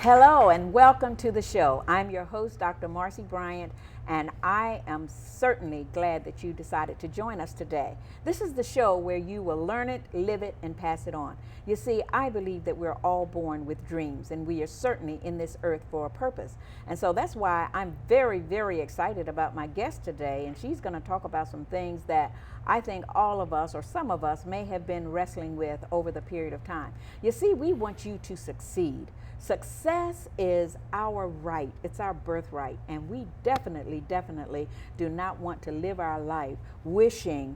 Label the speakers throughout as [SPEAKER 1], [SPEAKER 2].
[SPEAKER 1] Hello and welcome to the show. I'm your host, Dr. Marci Bryant, and I am certainly glad that you decided to join us today. This is the show where you will learn it, live it, and pass it on. You see, I believe that we're all born with dreams, and we are certainly in this earth for a purpose. And so that's why I'm very, very excited about my guest today, and she's going to talk about some things that I think all of us or some of us may have been wrestling with over the period of time. You see, we want you to succeed. Success is our right, it's our birthright, and we definitely do not want to live our life wishing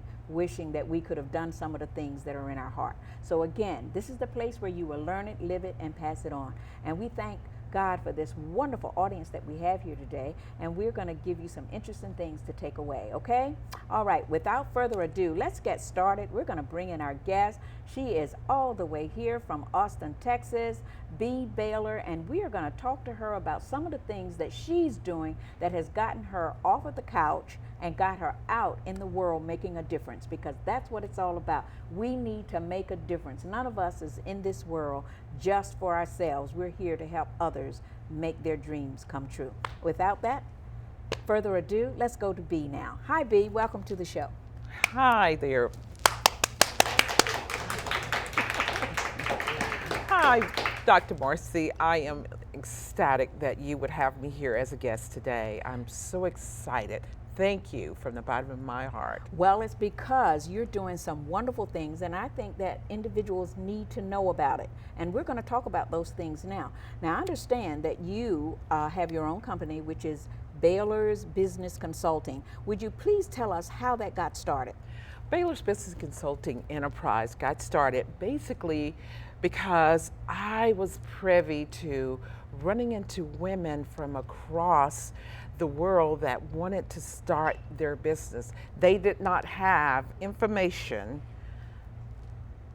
[SPEAKER 1] that we could have done some of the things that are in our heart. So again, this is the place where you will learn it, live it, and pass it on. And we thank God for this wonderful audience that we have here today, and we're going to give you some interesting things to take away, okay? All right, without further ado, let's get started. We're going to bring in our guest. She is all the way here from Austin, Texas, B. Baylor, and we are going to talk to her about some of the things that she's doing that has gotten her off of the couch and got her out in the world making a difference, because that's what it's all about. We need to make a difference. None of us is in this world just for ourselves. We're here to help others make their dreams come true. Without that further ado, let's go to B now. Hi B, welcome to the show.
[SPEAKER 2] Hi there. Hi, Dr. Marci. I am ecstatic that you would have me here as a guest today. I'm so excited. Thank you from the bottom of my heart.
[SPEAKER 1] Well, it's because you're doing some wonderful things, and I think that individuals need to know about it. And we're going to talk about those things now. Now, I understand that you have your own company, which is Baylor's Business Consulting. Would you please tell us how that got started?
[SPEAKER 2] Baylor's Business Consulting Enterprise got started basically because I was privy to running into women from across the world that wanted to start their business. They did not have information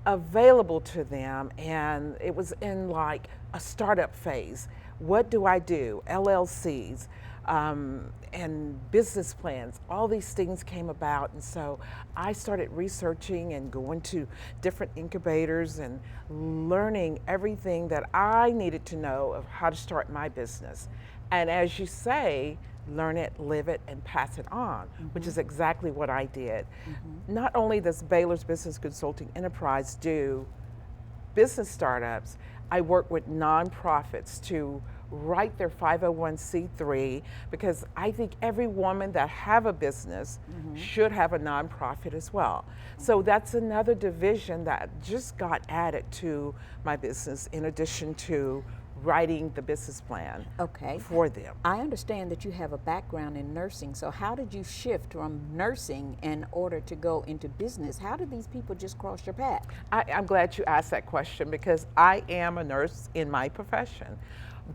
[SPEAKER 2] available to them, and it was in like a startup phase. What do I do? LLCs and business plans, all these things came about, and so I started researching and going to different incubators and learning everything that I needed to know of how to start my business. And as you say, learn it, live it, and pass it on, which is exactly what I did. Not only does Baylor's Business Consulting Enterprise do business startups, I work with nonprofits to write their 501c3, because I think every woman that have a business should have a nonprofit as well. So that's another division that just got added to my business in addition to writing the business plan for them.
[SPEAKER 1] I understand that you have a background in nursing, so how did you shift from nursing in order to go into business? How did these people just cross your path?
[SPEAKER 2] I'm glad you asked that question, because I am a nurse in my profession.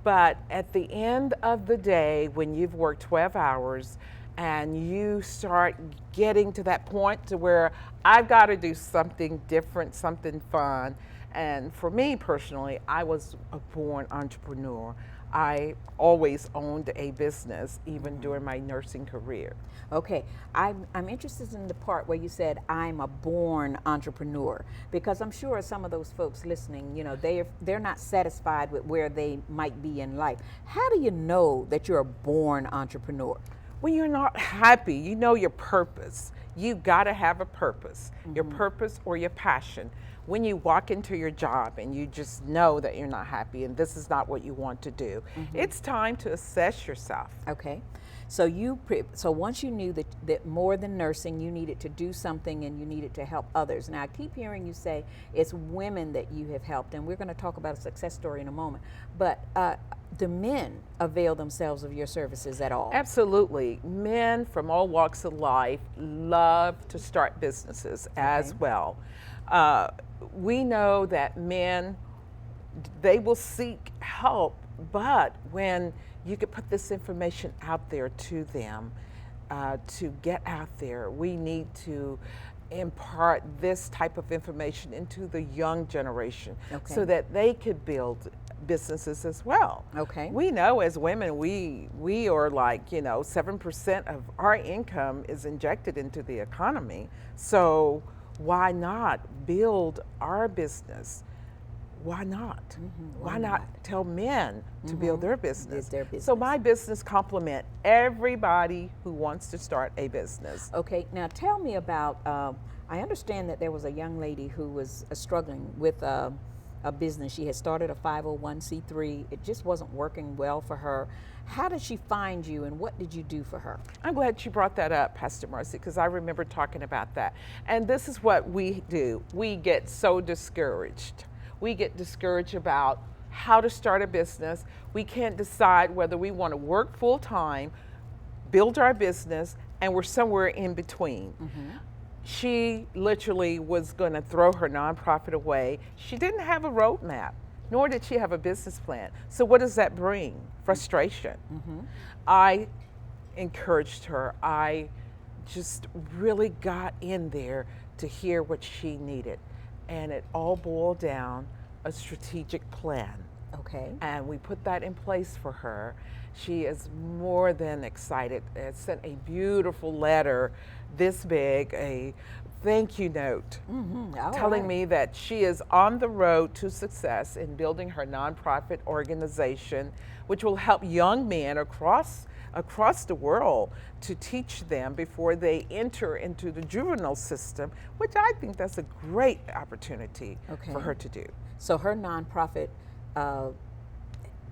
[SPEAKER 2] But at the end of the day, when you've worked 12 hours and you start getting to that point to where I've got to do something different, something fun. And for me personally, I was a born entrepreneur. I always owned a business, even during my nursing career.
[SPEAKER 1] Okay, I'm interested in the part where you said I'm a born entrepreneur, because I'm sure some of those folks listening, you know, they're not satisfied with where they might be in life. How do you know that you're a born entrepreneur?
[SPEAKER 2] When you're not happy, you know your purpose. You gotta have a purpose, your purpose or your passion. When you walk into your job and you just know that you're not happy and this is not what you want to do, it's time to assess yourself.
[SPEAKER 1] Okay, so so once you knew that more than nursing, you needed to do something and you needed to help others. Now I keep hearing you say it's women that you have helped, and we're going to talk about a success story in a moment. But do men avail themselves of your services at all?
[SPEAKER 2] Absolutely. Men from all walks of life love to start businesses as well. We know that men, they will seek help, but when you could put this information out there to them, to get out there, we need to impart this type of information into the young generation so that they could build businesses as well.
[SPEAKER 1] Okay.
[SPEAKER 2] We know as women, we are like, 7% of our income is injected into the economy. So why not build our business why not?
[SPEAKER 1] Why
[SPEAKER 2] Why not
[SPEAKER 1] not?
[SPEAKER 2] tell men to build their business?
[SPEAKER 1] their
[SPEAKER 2] So
[SPEAKER 1] business.
[SPEAKER 2] my business complement everybody who wants to start a business.
[SPEAKER 1] Okay, now tell me about. I understand that there was a young lady who was struggling with a business. She had started a 501c3. It just wasn't working well for her. How did she find you, and what did you do for her?
[SPEAKER 2] I'm glad you brought that up, Pastor Marci, because I remember talking about that. And this is what we do. We get so discouraged. We get discouraged about how to start a business. We can't decide whether we want to work full time, build our business, and we're somewhere in between. She literally was going to throw her nonprofit away. She didn't have a roadmap, nor did she have a business plan. So what does that bring? Frustration. I encouraged her. I just really got in there to hear what she needed. And it all boiled down a strategic plan.
[SPEAKER 1] Okay.
[SPEAKER 2] And we put that in place for her. She is more than excited. Sent a beautiful letter this big, a thank you note, telling me that she is on the road to success in building her nonprofit organization, which will help young men across the world to teach them before they enter into the juvenile system, which I think that's a great opportunity for her to do.
[SPEAKER 1] So her nonprofit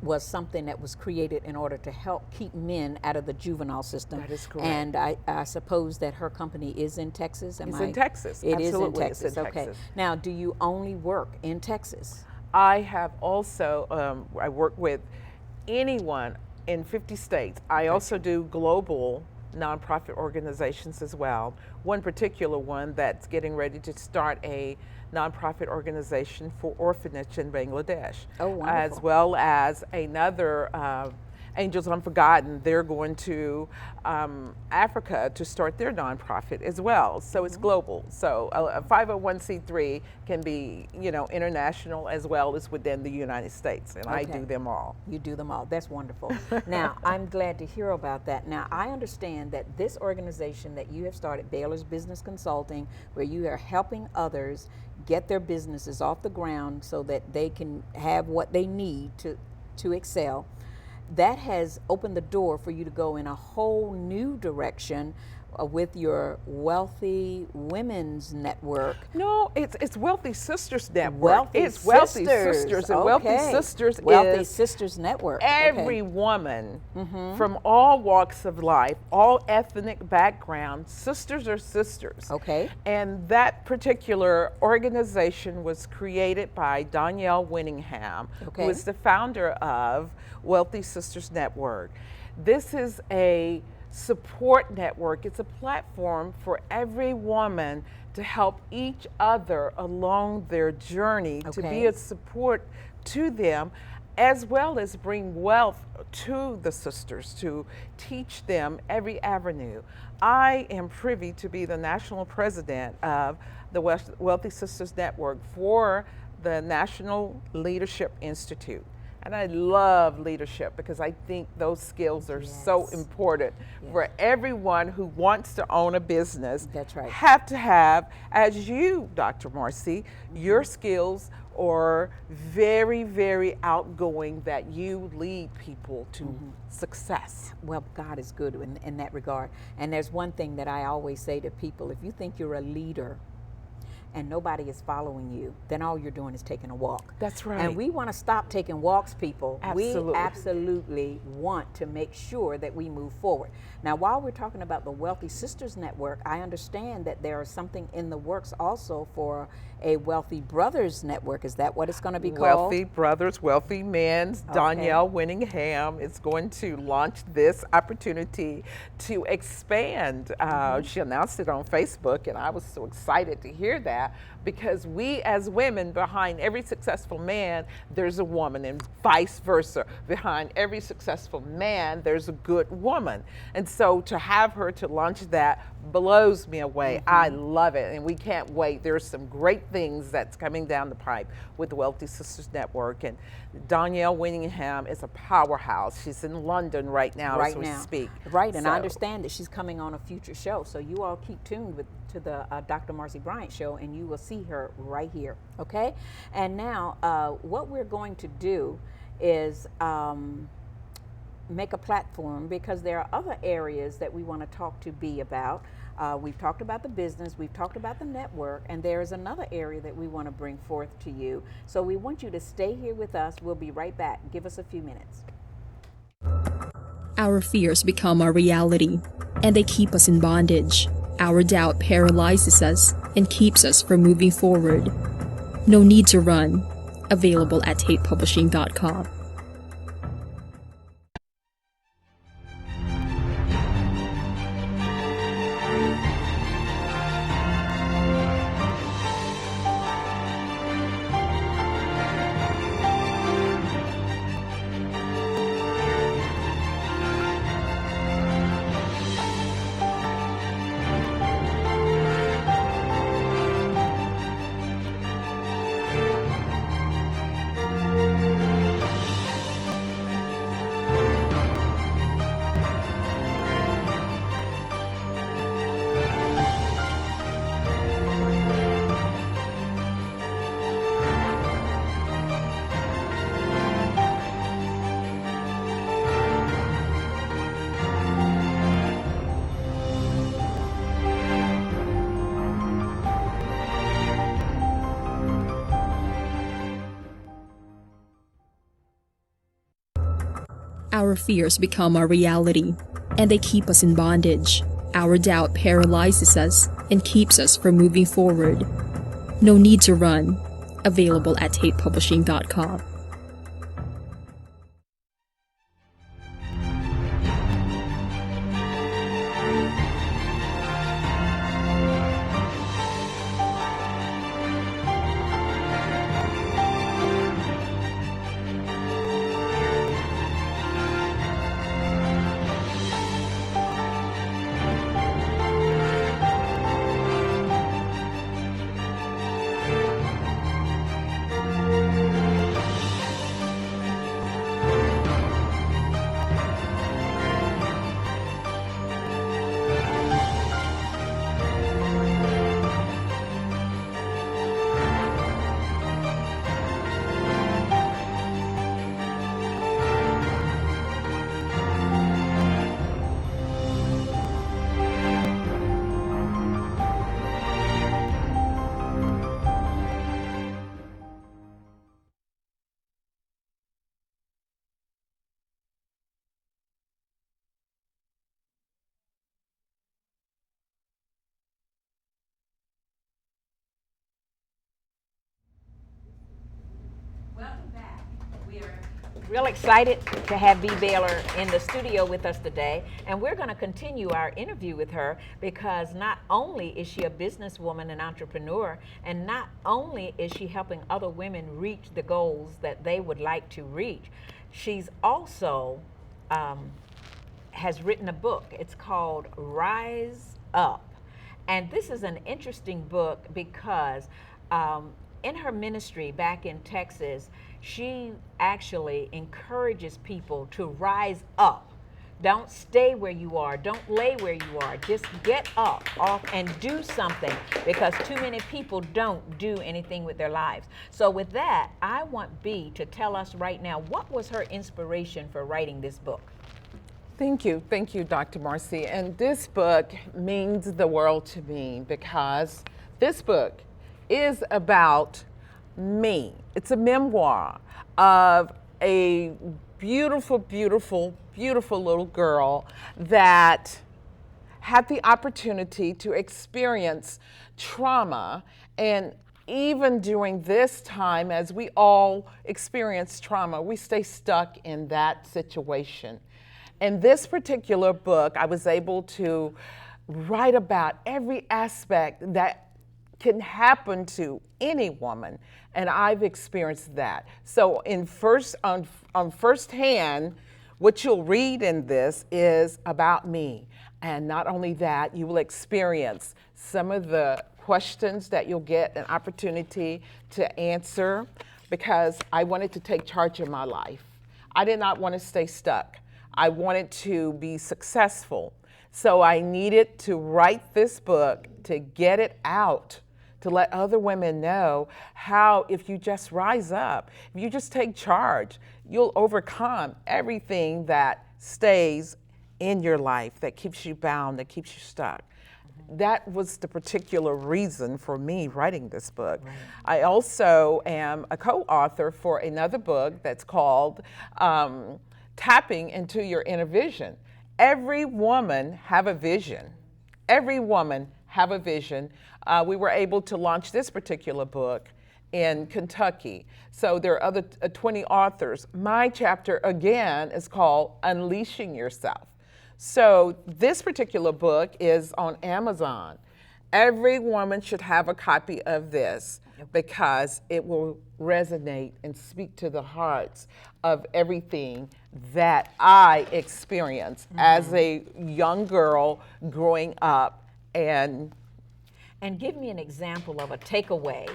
[SPEAKER 1] was something that was created in order to help keep men out of the juvenile system.
[SPEAKER 2] That is correct.
[SPEAKER 1] And I suppose that her company is in Texas.
[SPEAKER 2] It's in Texas.
[SPEAKER 1] It is in
[SPEAKER 2] Absolutely,
[SPEAKER 1] Texas.
[SPEAKER 2] it's in
[SPEAKER 1] Okay.
[SPEAKER 2] Texas.
[SPEAKER 1] Now, do you only work in Texas?
[SPEAKER 2] I have also, I work with anyone in 50 states. I also do global nonprofit organizations as well. One particular one that's getting ready to start a nonprofit organization for orphanage in Bangladesh.
[SPEAKER 1] Oh, wonderful.
[SPEAKER 2] As well as another, Angels Unforgotten, they're going to Africa to start their nonprofit as well. So it's global. So a 501c3 can be, international as well as within the United States, and I do them all.
[SPEAKER 1] You do them all. That's wonderful. Now, I'm glad to hear about that. Now, I understand that this organization that you have started, Baylor's Business Consulting, where you are helping others get their businesses off the ground so that they can have what they need to excel, that has opened the door for you to go in a whole new direction with your Wealthy Women's Network.
[SPEAKER 2] No, it's Wealthy Sisters Network.
[SPEAKER 1] Wealthy
[SPEAKER 2] it's Wealthy
[SPEAKER 1] Sisters.
[SPEAKER 2] Sisters, and
[SPEAKER 1] Okay.
[SPEAKER 2] Wealthy Sisters
[SPEAKER 1] Wealthy
[SPEAKER 2] is
[SPEAKER 1] Sisters Network.
[SPEAKER 2] every woman from all walks of life, all ethnic backgrounds. Sisters are sisters.
[SPEAKER 1] Okay.
[SPEAKER 2] And that particular organization was created by Danielle Winningham,
[SPEAKER 1] Okay.
[SPEAKER 2] who is the founder of Wealthy Sisters Network. This is a support network. It's a platform for every woman to help each other along their journey, to be
[SPEAKER 1] Okay.
[SPEAKER 2] a support to them, as well as bring wealth to the sisters, to teach them every avenue. I am privy to be the national president of the Wealthy Sisters Network for the National Leadership Institute. And I love leadership because I think those skills are so important for everyone who wants to own a business.
[SPEAKER 1] That's right.
[SPEAKER 2] Have to have, as you, Dr. Marci, your skills are very, very outgoing, that you lead people to success.
[SPEAKER 1] Well, God is good in that regard. And there's one thing that I always say to people: if you think you're a leader and nobody is following you, then all you're doing is taking a walk.
[SPEAKER 2] That's right.
[SPEAKER 1] And we want to stop taking walks, people.
[SPEAKER 2] Absolutely.
[SPEAKER 1] We absolutely want to make sure that we move forward. Now, while we're talking about the Wealthy Sisters Network, I understand that there is something in the works also for a Wealthy Brothers Network. Is that what it's going to be called?
[SPEAKER 2] Wealthy Brothers, Wealthy Men's. Danielle Winningham is going to launch this opportunity to expand. She announced it on Facebook, and I was so excited to hear that, because we as women, behind every successful man, there's a woman, and vice versa. Behind every successful man, there's a good woman. And so to have her to launch that blows me away. I love it, and we can't wait. There's some great things that's coming down the pipe with the Wealthy Sisters Network, and Danielle Winningham is a powerhouse. She's in London right now as we speak.
[SPEAKER 1] Right, and I understand that she's coming on a future show, so you all keep tuned to the Dr. Marci Bryant show, and you will see her right here, okay? And now, what we're going to do is make a platform, because there are other areas that we want to talk to B about. We've talked about the business, we've talked about the network, and there is another area that we want to bring forth to you. So we want you to stay here with us. We'll be right back. Give us a few minutes.
[SPEAKER 3] Our fears become our reality, and they keep us in bondage. Our doubt paralyzes us and keeps us from moving forward. No Need to Run. Available at tatepublishing.com. Our fears become our reality, and they keep us in bondage. Our doubt paralyzes us and keeps us from moving forward. No Need to Run. Available at tatepublishing.com.
[SPEAKER 1] Welcome back. We are real excited to have Bee Baylor in the studio with us today, and we're going to continue our interview with her, because not only is she a businesswoman and entrepreneur, and not only is she helping other women reach the goals that they would like to reach, she's also has written a book. It's called Rise Up, and this is an interesting book because in her ministry back in Texas, she actually encourages people to rise up. Don't stay where you are. Don't lay where you are. Just get up off and do something, because too many people don't do anything with their lives. So with that, I want Bee to tell us right now, what was her inspiration for writing this book?
[SPEAKER 2] Thank you, Dr. Marci. And this book means the world to me, because this book is about me. It's a memoir of a beautiful, beautiful, beautiful little girl that had the opportunity to experience trauma. And even during this time, as we all experience trauma, we stay stuck in that situation. In this particular book, I was able to write about every aspect that can happen to any woman, and I've experienced that. So on first hand, what you'll read in this is about me. And not only that, you will experience some of the questions that you'll get an opportunity to answer, because I wanted to take charge of my life. I did not want to stay stuck. I wanted to be successful. So I needed to write this book to get it out, to let other women know how, if you just rise up, if you just take charge, you'll overcome everything that stays in your life, that keeps you bound, that keeps you stuck. That was the particular reason for me writing this book. Right. I also am a co-author for another book that's called Tapping into Your Inner Vision. Every woman have a vision. Every woman have a vision. We were able to launch this particular book in Kentucky. So there are other 20 authors. My chapter, again, is called Unleashing Yourself. So this particular book is on Amazon. Every woman should have a copy of this because it will resonate and speak to the hearts of everything that I experienced as a young girl growing up. And
[SPEAKER 1] give me an example of a takeaway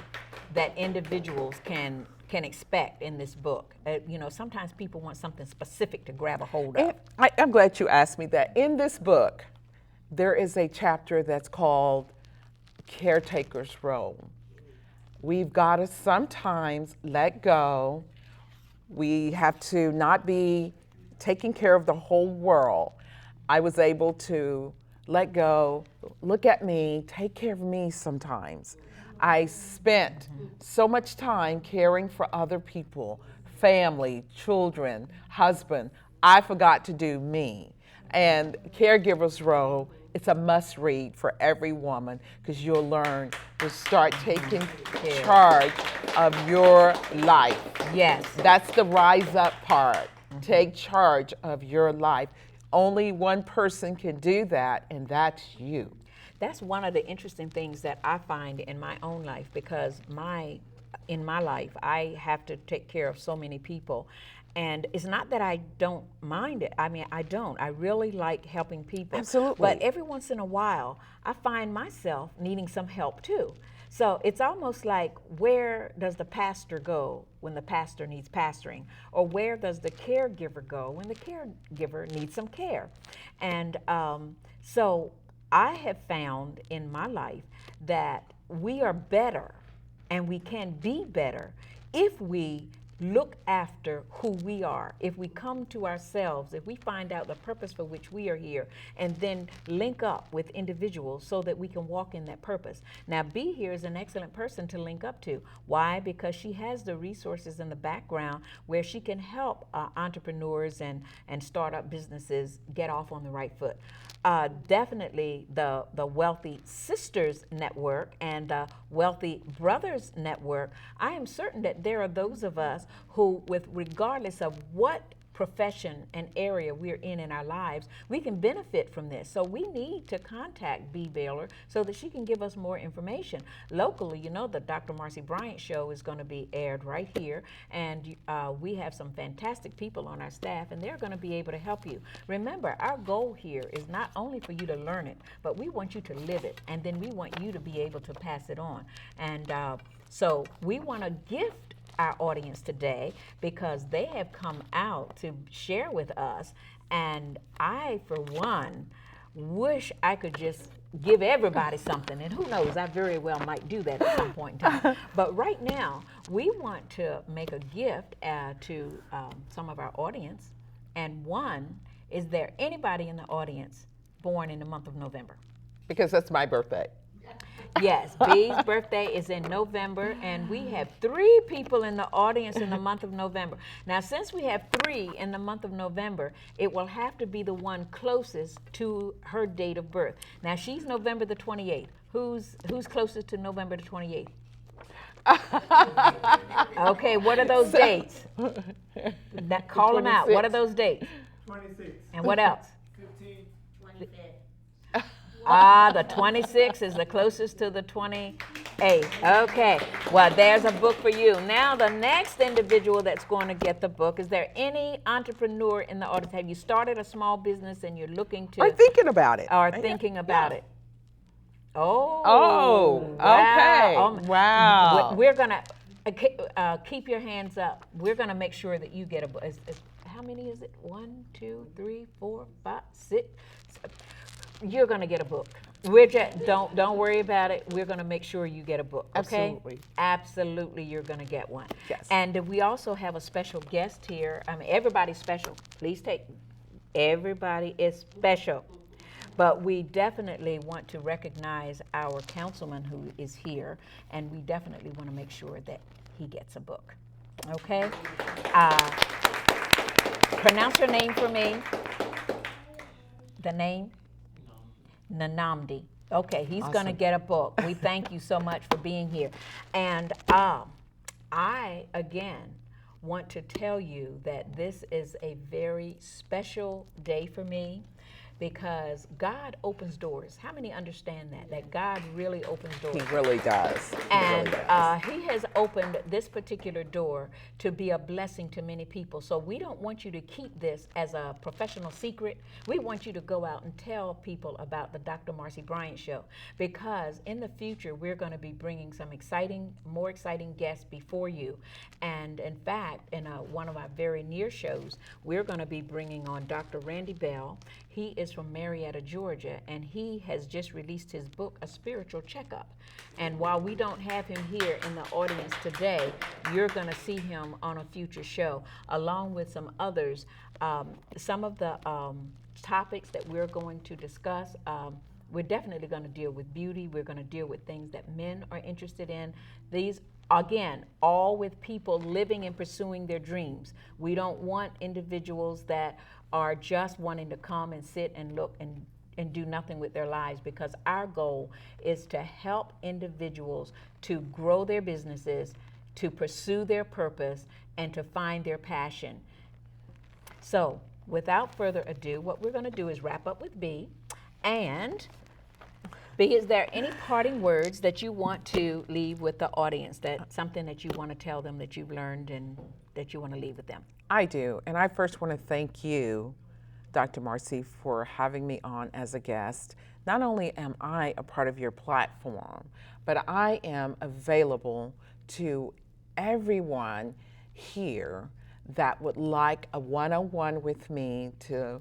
[SPEAKER 1] that individuals can expect in this book. You know, sometimes people want something specific to grab a hold of.
[SPEAKER 2] I'm glad you asked me that. In this book, there is a chapter that's called Caretaker's Role. We've got to sometimes let go. We have to not be taking care of the whole world. I was able to let go, look at me, take care of me sometimes. I spent so much time caring for other people, family, children, husband. I forgot to do me. And Caregiver's Role, it's a must read for every woman, because you'll learn to start taking charge of your life.
[SPEAKER 1] Yes.
[SPEAKER 2] That's the rise up part. Take charge of your life. Only one person can do that, and that's you.
[SPEAKER 1] That's one of the interesting things that I find in my own life, because in my life, I have to take care of so many people. And it's not that I don't mind it. I mean, I don't. I really like helping people.
[SPEAKER 2] Absolutely.
[SPEAKER 1] But every once in a while, I find myself needing some help too. So it's almost like, where does the pastor go when the pastor needs pastoring? Or where does the caregiver go when the caregiver needs some care? And so I have found in my life that we are better, and we can be better, if we look after who we are, if we come to ourselves, if we find out the purpose for which we are here, and then link up with individuals so that we can walk in that purpose. Now, B here is an excellent person to link up to. Why? Because she has the resources in the background where she can help entrepreneurs and startup businesses get off on the right foot. Definitely the Wealthy Sisters Network and the Wealthy Brothers Network. I am certain that there are those of us who, regardless of what profession and area we're in our lives, we can benefit from this. So we need to contact B. Baylor so that she can give us more information. Locally, you know, the Dr. Marci Bryant show is going to be aired right here, and we have some fantastic people on our staff, and they're going to be able to help you. Remember, our goal here is not only for you to learn it, but we want you to live it, and then we want you to be able to pass it on. And so we want to gift our audience today, because they have come out to share with us, and I, for one, wish I could just give everybody something, and who knows, I very well might do that at some point in time. But right now, we want to make a gift to some of our audience, and one, is there anybody in the audience born in the month of November?
[SPEAKER 2] Because that's my birthday.
[SPEAKER 1] Yes, B's birthday is in November, and we have 3 people in the audience in the month of November. Now, since we have 3 in the month of November, it will have to be the one closest to her date of birth. Now, she's November the 28th. Who's closest to November the 28th? Okay, what are those dates? Call them out. What are those dates?
[SPEAKER 4] 26.
[SPEAKER 1] And what else?
[SPEAKER 4] 15.
[SPEAKER 5] 25th.
[SPEAKER 1] The 26th is the closest to the 28th. Okay, well, there's a book for you. Now, the next individual that's going to get the book, is there any entrepreneur in the audience? Have you started a small business and you're looking to...
[SPEAKER 2] Or thinking about it.
[SPEAKER 1] Or thinking about it? Oh,
[SPEAKER 2] Oh, okay. Wow.
[SPEAKER 1] We're going to keep your hands up. We're going to make sure that you get a book. How many is it? 1, 2, 3, 4, 5, 6. You're going to get a book. We're just, don't worry about it. We're going to make sure you get a book. Okay?
[SPEAKER 2] Absolutely.
[SPEAKER 1] Absolutely, you're going to get one.
[SPEAKER 2] Yes.
[SPEAKER 1] And we also have a special guest here. I mean, everybody's special. Please take. Everybody is special. But we definitely want to recognize our councilman who is here, and we definitely want to make sure that he gets a book. Okay? Pronounce your name for me. The name? Nanamdi. Okay, he's
[SPEAKER 2] Awesome.
[SPEAKER 1] going to get a book. We thank you so much for being here. And I, again, want to tell you that this is a very special day for me, because God opens doors. How many understand that? That God really opens doors.
[SPEAKER 2] He really does.
[SPEAKER 1] And he has opened this particular door to be a blessing to many people. So we don't want you to keep this as a professional secret. We want you to go out and tell people about the Dr. Marci Bryant Show, because in the future we're going to be bringing some more exciting guests before you. And in fact, in one of our very near shows, we're going to be bringing on Dr. Randy Bell. He is from Marietta, Georgia, and he has just released his book, A Spiritual Checkup. And while we don't have him here in the audience today, you're going to see him on a future show, along with some others. Some of the topics that we're going to discuss, we're definitely going to deal with beauty. We're going to deal with things that men are interested in. These, again, all with people living and pursuing their dreams. We don't want individuals that are just wanting to come and sit and look and do nothing with their lives, because our goal is to help individuals to grow their businesses, to pursue their purpose, and to find their passion. So without further ado, what we're going to do is wrap up with B. And B, is there any parting words that you want to leave with the audience, that something that you want to tell them that you've learned and that you want to leave with them?
[SPEAKER 2] I do, and I first want to thank you, Dr. Marci, for having me on as a guest. Not only am I a part of your platform, but I am available to everyone here that would like a one-on-one with me to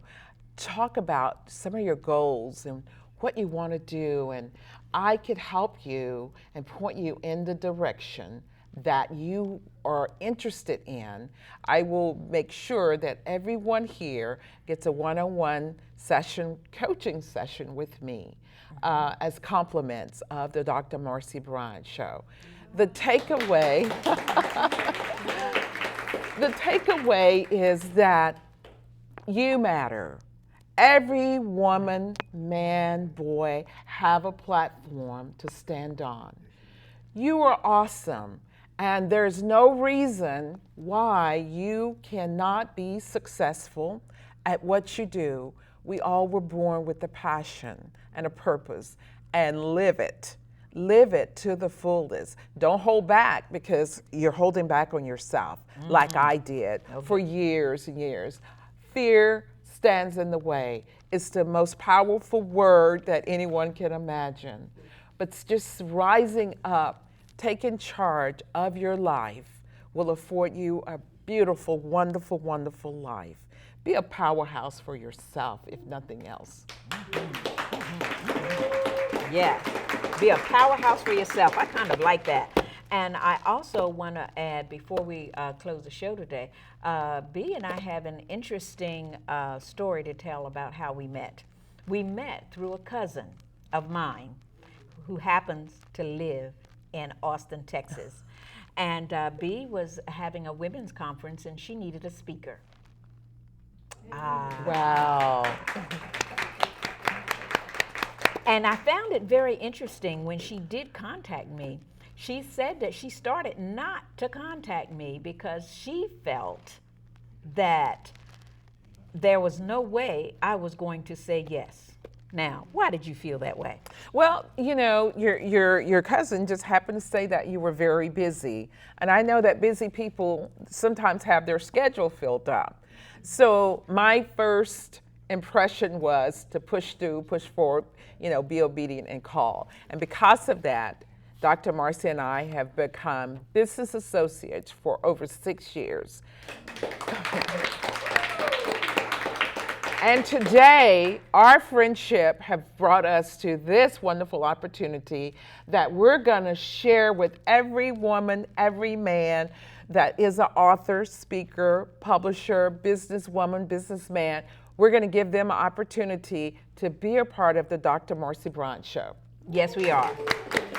[SPEAKER 2] talk about some of your goals and what you want to do, and I could help you and point you in the direction that you are interested in. I will make sure that everyone here gets a one-on-one session, coaching session with me as compliments of the Dr. Marci Bryant Show. The takeaway, the takeaway is that you matter. Every woman, man, boy have a platform to stand on. You are awesome. And there's no reason why you cannot be successful at what you do. We all were born with a passion and a purpose, and live it. Live it to the fullest. Don't hold back, because you're holding back on yourself, like I did for years and years. Fear stands in the way. It's the most powerful word that anyone can imagine. But it's just rising up, taking charge of your life will afford you a beautiful, wonderful, wonderful life. Be a powerhouse for yourself, if nothing else.
[SPEAKER 1] Yeah, be a powerhouse for yourself. I kind of like that. And I also want to add, before we close the show today, B and I have an interesting story to tell about how we met. We met through a cousin of mine who happens to live in Austin, Texas. And B was having a women's conference, and she needed a speaker.
[SPEAKER 2] Wow.
[SPEAKER 1] And I found it very interesting when she did contact me. She said that she started not to contact me because she felt that there was no way I was going to say yes. now. Why did you feel that way?
[SPEAKER 2] Well, you know, your cousin just happened to say that you were very busy. And I know that busy people sometimes have their schedule filled up. So my first impression was to push through, push forward, you know, be obedient and call. And because of that, Dr. Marci and I have become business associates for over 6 years. And today, our friendship have brought us to this wonderful opportunity that we're gonna share with every woman, every man that is an author, speaker, publisher, businesswoman, businessman. We're gonna give them an opportunity to be a part of the Dr. Marci Bryant Show.
[SPEAKER 1] Yes, we are.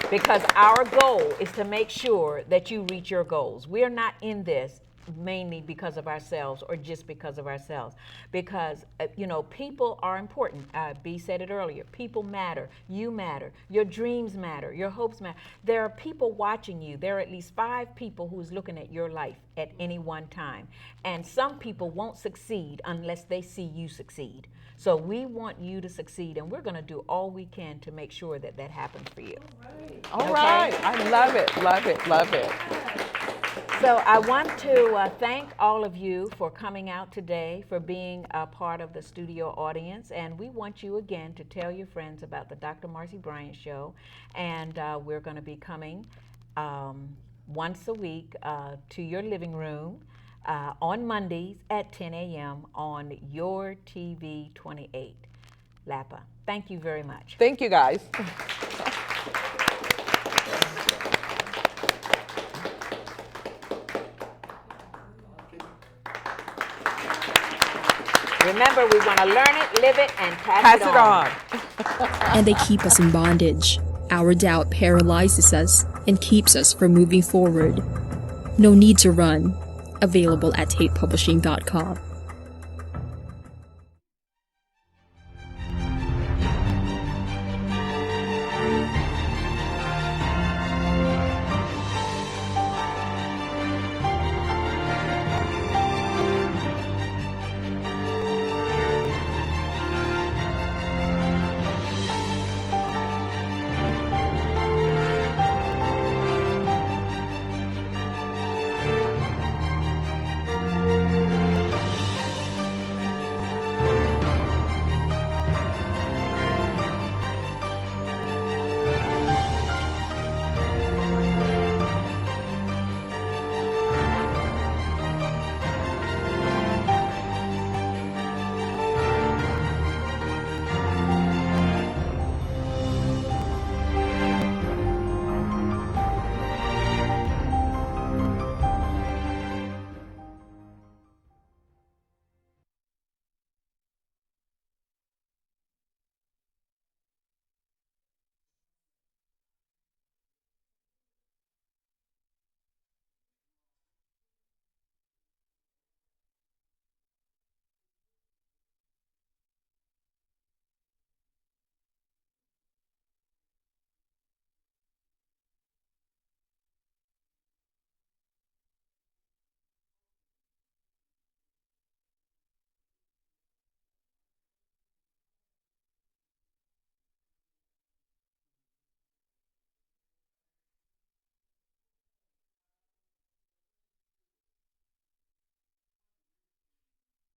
[SPEAKER 1] Because our goal is to make sure that you reach your goals. We are not in this mainly because of ourselves or just because of ourselves. Because, you know, people are important. B said it earlier. People matter. You matter. Your dreams matter. Your hopes matter. There are people watching you. There are at least 5 people who's looking at your life at any one time. And some people won't succeed unless they see you succeed. So we want you to succeed, and we're going to do all we can to make sure that that happens for you.
[SPEAKER 2] All right. I love it, love it, love it.
[SPEAKER 1] So I want to thank all of you for coming out today, for being a part of the studio audience, and we want you again to tell your friends about the Dr. Marci Bryant Show, and we're going to be coming once a week to your living room on Mondays at 10 a.m. on your TV 28. Lapa, thank you very much.
[SPEAKER 2] Thank you, guys.
[SPEAKER 1] Remember, we want to learn it, live it, and pass it on.
[SPEAKER 3] And they keep us in bondage. Our doubt paralyzes us and keeps us from moving forward. No need to run. Available at tapepublishing.com.